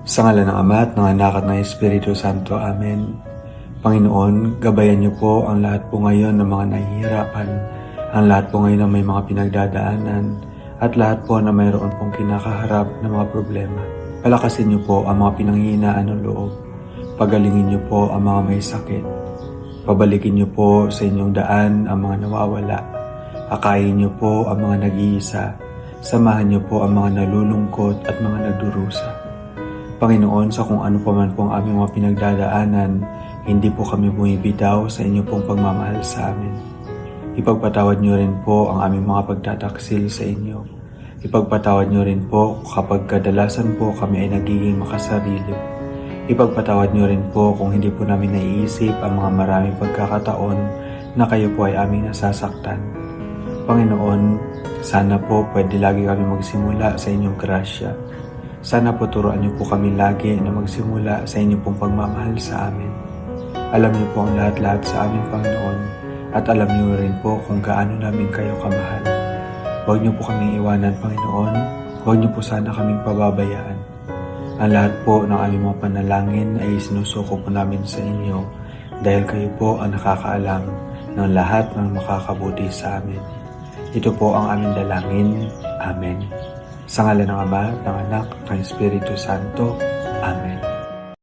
Sa ngalan ng Ama at ng Anak at ng Espiritu Santo. Amen. Panginoon, gabayan niyo po ang lahat po ngayon ng mga nahihirapan, ang lahat po ngayon na may mga pinagdadaanan, at lahat po na mayroon pong kinakaharap na mga problema. Palakasin niyo po ang mga pinanghihinaan ng loob. Pagalingin niyo po ang mga may sakit. Pabalikin niyo po sa inyong daan ang mga nawawala. Akayin niyo po ang mga nag-iisa. Samahan niyo po ang mga nalulungkot at mga nagdurusa. Panginoon, sa kung ano pa man po ang aming mga pinagdadaanan, hindi po kami bumibitaw sa inyo pong pagmamahal sa amin. Ipagpatawad niyo rin po ang aming mga pagtataksil sa inyo. Ipagpatawad niyo rin po kapag kadalasan po kami ay nagiging makasarili. Ipagpatawad niyo rin po kung hindi po namin naiisip ang mga maraming pagkakataon na kayo po ay aming nasasaktan. Panginoon, sana po pwede lagi kami magsimula sa inyong grasya. Sana po turuan niyo po kami lagi na magsimula sa inyong pong pagmamahal sa amin. Alam niyo po ang lahat-lahat sa amin, Panginoon, at alam niyo rin po kung gaano namin kayo kamahal. Huwag niyo po kaming iwanan, Panginoon. Huwag niyo po sana kaming pababayaan. Ang lahat po ng aming mga panalangin ay sinusuko po namin sa inyo dahil kayo po ang nakakaalam ng lahat ng makakabuti sa amin. Ito po ang aming dalangin. Amen. Sa ngalan ng Ama, ng Anak, ng Espiritu Santo. Amen.